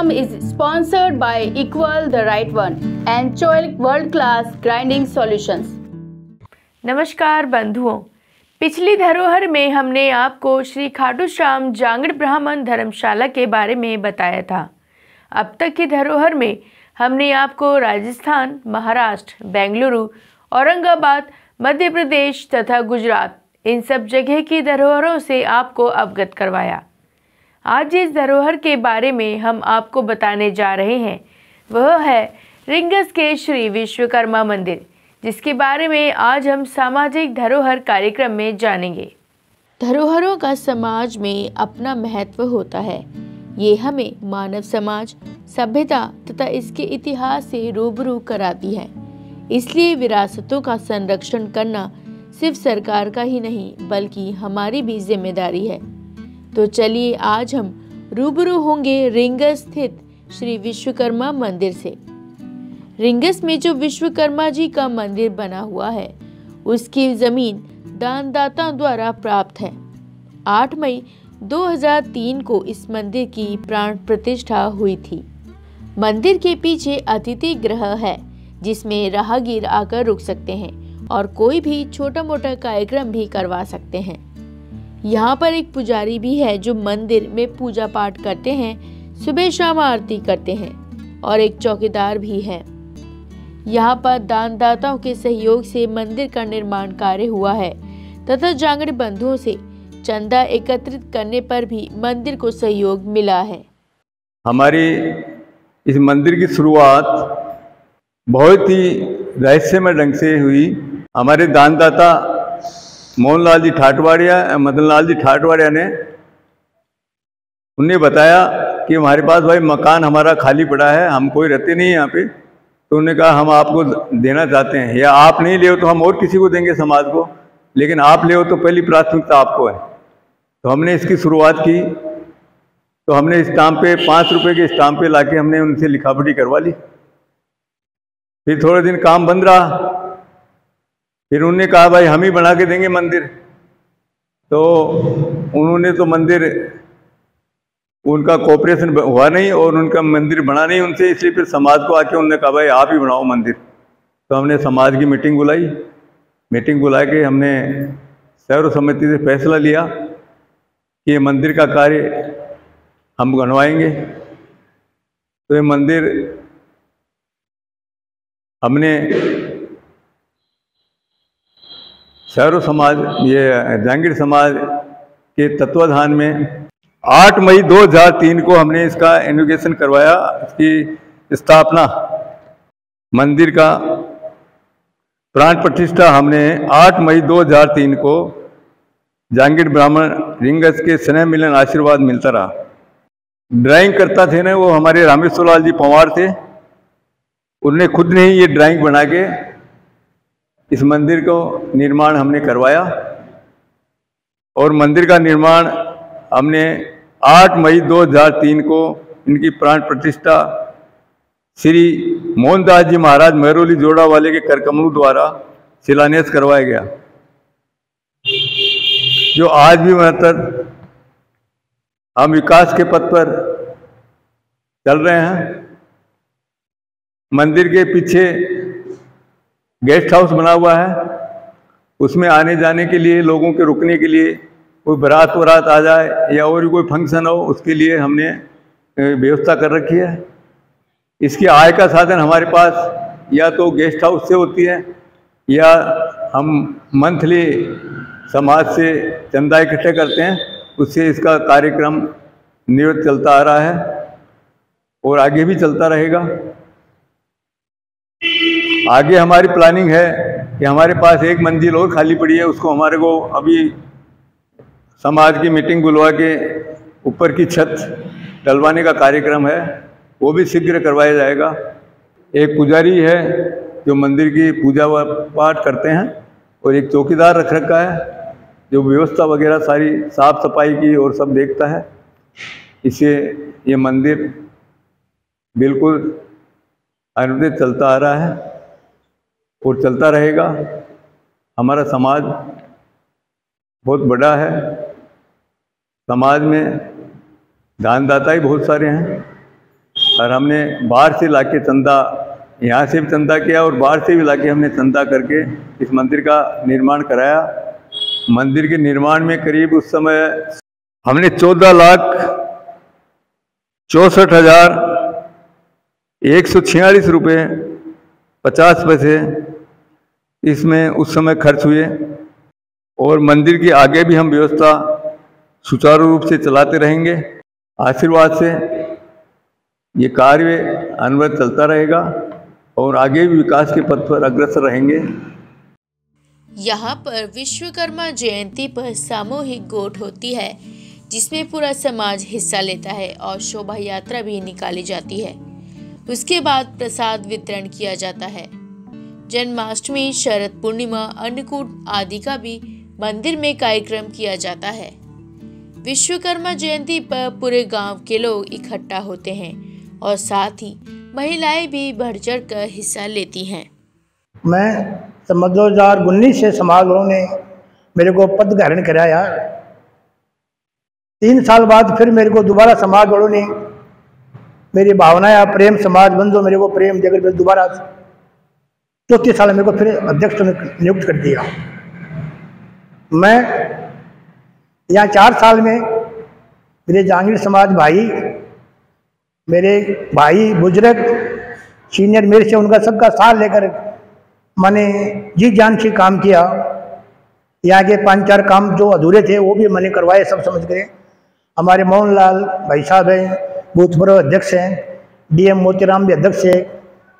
program is sponsored by Equal the Right One and Choice World Class Grinding Solutions. नमस्कार बंधुओं, पिछली धरोहर में हमने आपको श्री खाटू श्याम जांगड़ ब्राह्मण धर्मशाला के बारे में बताया था। अब तक की धरोहर में हमने आपको राजस्थान, महाराष्ट्र, बेंगलुरु, औरंगाबाद, मध्य प्रदेश तथा गुजरात इन सब जगह की धरोहरों से आपको अवगत करवाया। आज जिस धरोहर के बारे में हम आपको बताने जा रहे हैं वह है रिंगस के श्री विश्वकर्मा मंदिर, जिसके बारे में आज हम सामाजिक धरोहर कार्यक्रम में जानेंगे। धरोहरों का समाज में अपना महत्व होता है। ये हमें मानव समाज, सभ्यता तथा इसके इतिहास से रूबरू कराती है। इसलिए विरासतों का संरक्षण करना सिर्फ सरकार का ही नहीं बल्कि हमारी भी जिम्मेदारी है। तो चलिए आज हम रूबरू होंगे रिंगस स्थित श्री विश्वकर्मा मंदिर से। रिंगस में जो विश्वकर्मा जी का मंदिर बना हुआ है उसकी जमीन दानदाताओं द्वारा प्राप्त है। 8 मई 2003 को इस मंदिर की प्राण प्रतिष्ठा हुई थी। मंदिर के पीछे अतिथि गृह है जिसमें राहगीर आकर रुक सकते हैं और कोई भी छोटा मोटा कार्यक्रम भी करवा सकते हैं। यहाँ पर एक पुजारी भी है जो मंदिर में पूजा पाठ करते हैं, सुबह शाम आरती करते हैं और एक चौकीदार भी है। यहाँ पर दानदाताओं के सहयोग से मंदिर का निर्माण कार्य हुआ है तथा जांगड़ बंधुओं से चंदा एकत्रित करने पर भी मंदिर को सहयोग मिला है। हमारी इस मंदिर की शुरुआत बहुत ही रहस्यमय ढंग से हुई। हमारे दानदाता मोहनलाल जी ठाटवाड़िया, मदनलाल जी ठाटवाड़िया ने उन्हें बताया कि हमारे पास भाई मकान हमारा खाली पड़ा है, हम कोई रहते नहीं यहाँ पे, तो उन्होंने कहा हम आपको देना चाहते हैं, या आप नहीं ले तो हम और किसी को देंगे समाज को, लेकिन आप ले तो पहली प्राथमिकता आपको है। तो हमने इसकी शुरुआत की। तो हमने स्टाम्प पे 5 रुपये के स्टाम्प पे लाके हमने उनसे लिखापढ़ी करवा ली। फिर थोड़े दिन काम बंद रहा। फिर उन्होंने कहा भाई हम ही बना के देंगे मंदिर। तो उन्होंने तो मंदिर, उनका कोऑपरेशन हुआ नहीं और उनका मंदिर बना नहीं उनसे, इसलिए फिर समाज को आके उन्होंने कहा भाई आप ही बनाओ मंदिर। तो हमने समाज की मीटिंग बुलाई। मीटिंग बुला के हमने सर्वसम्मति से फैसला लिया कि ये मंदिर का कार्य हम बनवाएंगे। तो ये मंदिर हमने सर्व समाज, ये जांगड़ समाज के तत्वाधान में 8 मई 2003 को हमने इसका इनॉग्रेशन करवाया। इसकी स्थापना, मंदिर का प्राण प्रतिष्ठा हमने 8 मई 2003 को जांगड़ ब्राह्मण रिंगस के स्नेह मिलन आशीर्वाद मिलता रहा। ड्राइंग करता थे ना वो हमारे रामेश्वर लाल जी पंवार थे। उन्होंने खुद ने ही ये ड्राइंग बना के इस मंदिर को निर्माण हमने करवाया और मंदिर का निर्माण हमने 8 मई 2003 को इनकी प्राण प्रतिष्ठा श्री मोहनदास जी महाराज महरौली जोड़ा वाले के करकमलों द्वारा शिलान्यास करवाया गया, जो आज भी महत्तर हम विकास के पथ पर चल रहे हैं। मंदिर के पीछे गेस्ट हाउस बना हुआ है, उसमें आने जाने के लिए, लोगों के रुकने के लिए, कोई बारात वरात आ जाए या और कोई फंक्शन हो उसके लिए हमने व्यवस्था कर रखी है। इसकी आय का साधन हमारे पास या तो गेस्ट हाउस से होती है या हम मंथली समाज से चंदा इकट्ठे करते हैं, उससे इसका कार्यक्रम निरंतर चलता आ रहा है और आगे भी चलता रहेगा। आगे हमारी प्लानिंग है कि हमारे पास एक मंजिल और खाली पड़ी है, उसको हमारे को अभी समाज की मीटिंग बुलवा के ऊपर की छत डलवाने का कार्यक्रम है, वो भी शीघ्र करवाया जाएगा। एक पुजारी है जो मंदिर की पूजा पाठ करते हैं और एक चौकीदार रख रखा है जो व्यवस्था वगैरह सारी साफ सफाई की और सब देखता है। इससे ये मंदिर बिल्कुल अनुदित चलता आ रहा है और चलता रहेगा। हमारा समाज बहुत बड़ा है, समाज में दानदाता ही बहुत सारे हैं, और हमने बाहर से लाके चंदा, यहाँ से भी चंदा किया और बाहर से भी लाके हमने चंदा करके इस मंदिर का निर्माण कराया। मंदिर के निर्माण में करीब उस समय हमने 14,64,146 रुपये 50 पैसे इसमें उस समय खर्च हुए। और मंदिर के आगे भी हम व्यवस्था सुचारू रूप से चलाते रहेंगे। आशीर्वाद से ये कार्य अनवरत चलता रहेगा और आगे भी विकास के पथ पर अग्रसर रहेंगे। यहाँ पर विश्वकर्मा जयंती पर सामूहिक गोट होती है, जिसमें पूरा समाज हिस्सा लेता है और शोभा यात्रा भी निकाली जाती है। उसके बाद प्रसाद वितरण किया जाता है। जन्माष्टमी, शरद पूर्णिमा, अन्नकूट आदि का भी मंदिर में कार्यक्रम किया जाता है। विश्वकर्मा जयंती पर पूरे गांव के लोग इकट्ठा होते हैं और साथ ही महिलाएं भी बढ़ चढ़ कर हिस्सा लेती हैं। मैं 2019 से समाज वालों ने मेरे को पद ग्रहण कराया। 3 साल बाद फिर मेरे को दोबारा समाज वालों ने मेरी भावनाएं प्रेम समाज बंधु मेरे को प्रेम देकर फिर दोबारा 34 साल मेरे को फिर अध्यक्ष ने नियुक्त कर दिया। मैं यहाँ 4 साल में मेरे जांगीर समाज भाई, मेरे भाई बुजुर्ग सीनियर मेरे से उनका सबका साथ लेकर मैंने जी जान से काम किया। यहाँ के 5-4 काम जो अधूरे थे वो भी मैंने करवाए सब समझ के। हमारे मोहनलाल भाई साहब हैं, भूतपूर्व अध्यक्ष हैं, DM मोतीराम भी अध्यक्ष है,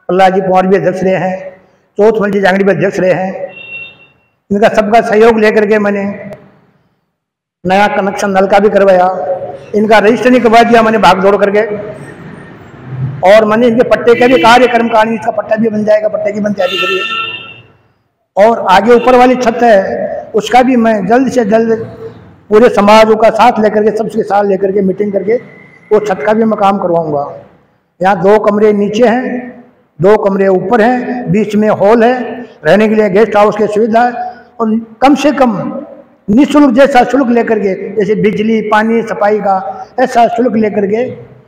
प्रहलाद जी पवार भी अध्यक्ष रहे हैं, चौथ मंडी जांगड़ी भी अध्यक्ष रहे हैं। इनका सबका सहयोग लेकर के मैंने नया कनेक्शन नल का भी करवाया। इनका रजिस्टर नहीं करवा दिया मैंने भाग दौड़ करके। और मैंने इनके पट्टे के भी कार्यक्रम का इसका पट्टा भी बन जाएगा, पट्टे की बन तैयारी करी है। और आगे ऊपर वाली छत है उसका भी मैं जल्द से जल्द पूरे समाजों का साथ लेकर के, सबके साथ लेकर के मीटिंग करके वो छत का भी मैं काम करवाऊंगा। यहाँ 2 कमरे नीचे हैं, 2 कमरे ऊपर हैं, बीच में हॉल है, रहने के लिए गेस्ट हाउस की सुविधा है। और कम से कम निःशुल्क जैसा शुल्क लेकर के, जैसे बिजली पानी सफाई का ऐसा शुल्क लेकर के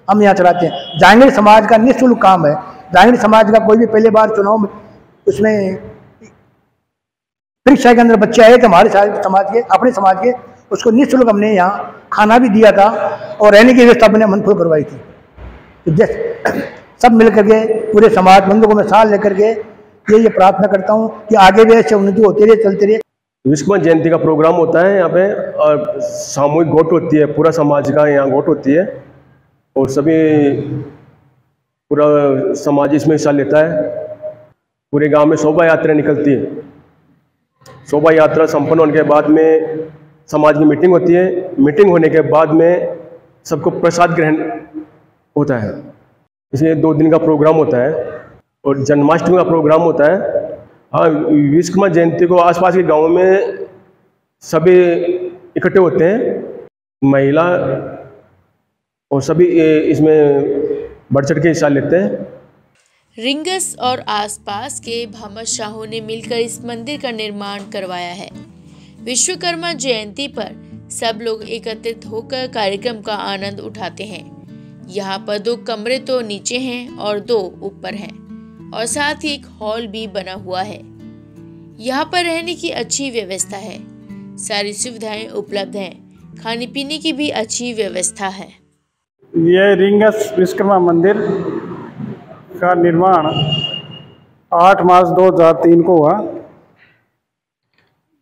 हम यहाँ चलाते हैं। जांगीर समाज का निःशुल्क काम है। जांगीर समाज का कोई भी पहले बार चुनाव उसमें परीक्षा के अंदर बच्चे आए थे हमारे समाज के, अपने समाज के, उसको निःशुल्क हमने यहाँ खाना भी दिया था और रहने की व्यवस्था अपने मनफुल करवाई थी। तो जैसे सब मिल करके पूरे समाज बंधु को मैं साथ लेकर के ये प्रार्थना करता हूँ कि आगे भी ऐसे उन्नति होती रहे, चलती रहे। विश्वकर्मा जयंती का प्रोग्राम होता है यहाँ पे और सामूहिक गोट होती है, पूरा समाज का यहाँ गोट होती है और सभी पूरा समाज इसमें हिस्सा लेता है। पूरे गांव में शोभा यात्रा निकलती है। शोभा यात्रा संपन्न होने के बाद में समाज की मीटिंग होती है। मीटिंग होने के बाद में सबको प्रसाद ग्रहण होता है। इसलिए 2 दिन का प्रोग्राम होता है और जन्माष्टमी का प्रोग्राम होता है। हाँ, विश्वकर्मा जयंती को आसपास के गाँव में सभी इकट्ठे होते हैं, महिला और सभी इसमें बढ़ चढ़ के हिस्सा लेते हैं। रिंगस और आसपास के भामाशाहों ने मिलकर इस मंदिर का निर्माण करवाया है। विश्वकर्मा जयंती पर सब लोग एकत्रित होकर कार्यक्रम का आनंद उठाते हैं। यहाँ पर 2 कमरे तो नीचे हैं और 2 ऊपर हैं और साथ ही एक हॉल भी बना हुआ है। यहाँ पर रहने की अच्छी व्यवस्था है, सारी सुविधाएं उपलब्ध हैं, खाने पीने की भी अच्छी व्यवस्था है। यह रिंगस विश्वकर्मा मंदिर का निर्माण 8 मार्च 2003 को हुआ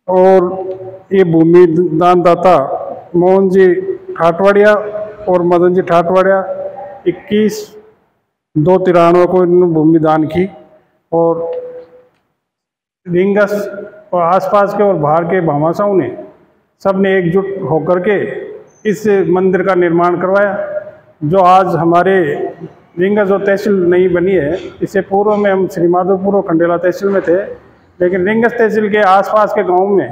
और ये भूमि दानदाता मोहन जी ठाटवाड़िया और मदन जी ठाटवाड़िया 21/2/93 को इन्होंने भूमि दान की। और रिंगस और आसपास के और बाहर के भामाशाहों ने सब ने एकजुट होकर के इस मंदिर का निर्माण करवाया, जो आज हमारे रिंगस जो तहसील नई बनी है। इससे पूर्व में हम श्री माधोपुर और खंडेला तहसील में थे, लेकिन रिंगस तहसील के आसपास के गांव में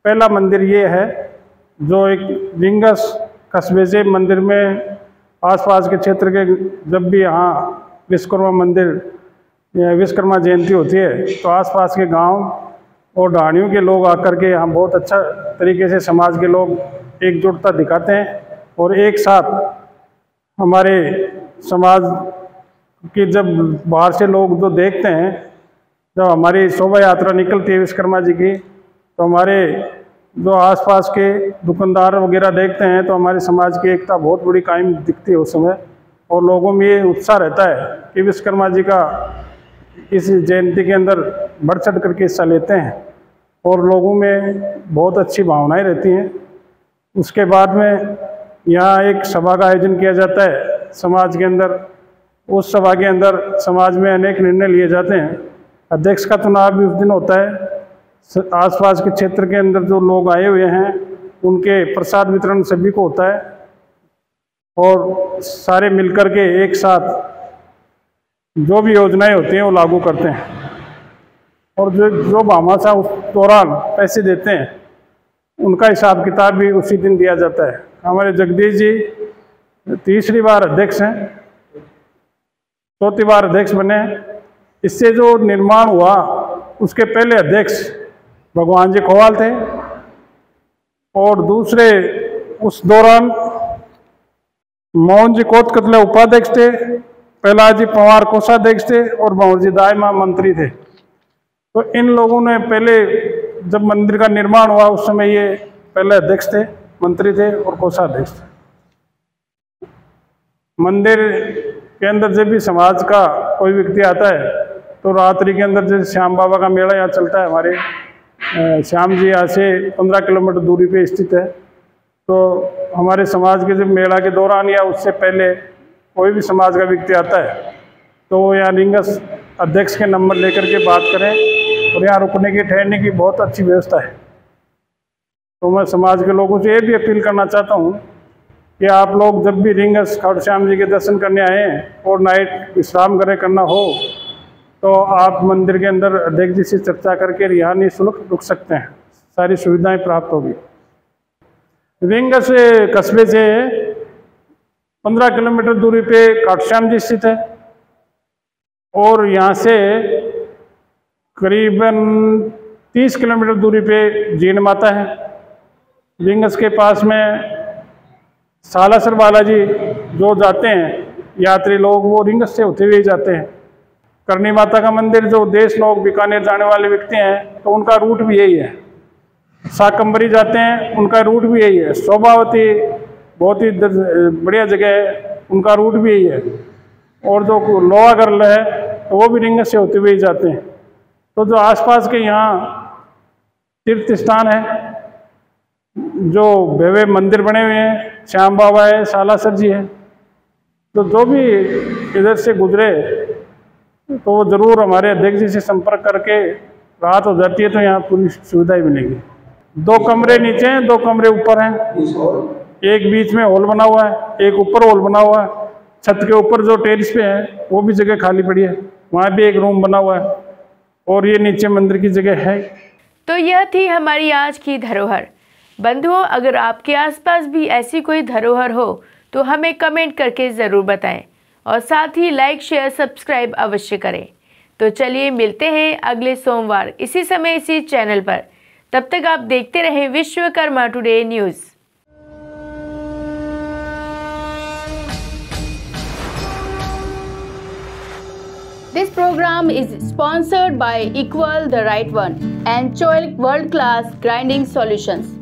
पहला मंदिर ये है, जो एक रिंगस कस्बे से मंदिर में आसपास के क्षेत्र के जब भी यहाँ विश्वकर्मा मंदिर विश्वकर्मा जयंती होती है तो आसपास के गांव और ढाणियों के लोग आकर के यहाँ बहुत अच्छा तरीके से समाज के लोग एकजुटता दिखाते हैं और एक साथ हमारे समाज की जब बाहर से लोग जो देखते हैं, जब हमारी शोभा यात्रा निकलती है विश्वकर्मा जी की, तो हमारे जो आसपास के दुकानदार वगैरह देखते हैं तो हमारे समाज की एकता बहुत बड़ी कायम दिखती है उस समय। और लोगों में ये उत्साह रहता है कि विश्वकर्मा जी का इस जयंती के अंदर बढ़ चढ़ करके हिस्सा लेते हैं और लोगों में बहुत अच्छी भावनाएं रहती हैं। उसके बाद में यहाँ एक सभा का आयोजन किया जाता है समाज के अंदर। उस सभा के अंदर समाज में अनेक निर्णय लिए जाते हैं। अध्यक्ष का चुनाव भी उस दिन होता है। आसपास के क्षेत्र के अंदर जो लोग आए हुए हैं उनके प्रसाद वितरण सभी को होता है और सारे मिलकर के एक साथ जो भी योजनाएं होती हैं वो लागू करते हैं। और जो भामाशाह उस दौरान पैसे देते हैं उनका हिसाब किताब भी उसी दिन दिया जाता है। हमारे जगदीश जी तीसरी बार अध्यक्ष हैं, चौथी बार अध्यक्ष बने। इससे जो निर्माण हुआ उसके पहले अध्यक्ष भगवान जी खोवाल थे और दूसरे उस दौरान मोहन जी कोतकतले उपाध्यक्ष थे, प्रहलाद जी पवार कोषाध्यक्ष थे और भंवर जी दाईमा मंत्री थे। तो इन लोगों ने पहले जब मंदिर का निर्माण हुआ उस समय ये पहले अध्यक्ष थे, मंत्री थे और कोषाध्यक्ष थे। मंदिर के अंदर जब भी समाज का कोई व्यक्ति आता है तो रात्रि के अंदर जैसे श्याम बाबा का मेला यहाँ चलता है, हमारे श्याम जी यहाँ से 15 किलोमीटर दूरी पे स्थित है। तो हमारे समाज के जब मेला के दौरान या उससे पहले कोई भी समाज का व्यक्ति आता है तो वो यहाँ रिंगस अध्यक्ष के नंबर लेकर के बात करें और यहाँ रुकने की ठहरने की बहुत अच्छी व्यवस्था है। तो मैं समाज के लोगों से ये भी अपील करना चाहता हूँ कि आप लोग जब भी रिंगस खाटू श्याम जी के दर्शन करने आए और नाइट विश्राम करना हो तो आप मंदिर के अंदर अध्यक्ष जी से चर्चा करके यहाँ निःशुल्क रुक सकते हैं, सारी सुविधाएं प्राप्त होगी। रिंगस कस्बे से 15 किलोमीटर दूरी पे खाटू श्याम जी स्थित है और यहाँ से करीबन 30 किलोमीटर दूरी पे जीण माता है। रिंगस के पास में सालासर बालाजी जो जाते हैं यात्री लोग वो रिंगस से होते हुए जाते हैं। करणी माता का मंदिर जो देश लोग बीकानेर जाने वाले व्यक्ति हैं तो उनका रूट भी यही है। शाकंबरी जाते हैं उनका रूट भी यही है। शोभावती बहुत ही बढ़िया जगह है, उनका रूट भी यही है। और जो लोहा गर्ल है तो वो भी रिंगस से होते हुए ही जाते हैं। तो जो आसपास के यहाँ तीर्थ स्थान है, जो भव्य मंदिर बने हुए हैं, श्याम बाबा है, सालासर जी है, तो जो भी इधर से गुजरे तो वो ज़रूर हमारे अध्यक्ष जी से संपर्क करके रात हो जाती है तो यहाँ पूरी सुविधाएं मिलेगी। 2 कमरे नीचे हैं, 2 कमरे ऊपर हैं, एक बीच में हॉल बना हुआ है, एक ऊपर हॉल बना हुआ है। छत के ऊपर जो टेरिस पे है वो भी जगह खाली पड़ी है, वहाँ भी एक रूम बना हुआ है और ये नीचे मंदिर की जगह है। तो यह थी हमारी आज की धरोहर। बंधुओं, अगर आपके आसपास भी ऐसी कोई धरोहर हो तो हमें कमेंट करके ज़रूर बताएं और साथ ही लाइक शेयर सब्सक्राइब अवश्य करें। तो चलिए मिलते हैं अगले सोमवार इसी समय इसी चैनल पर। तब तक आप देखते रहें Vishwakarma today news. This program is sponsored by Equal the Right One and Choilik World Class Grinding Solutions.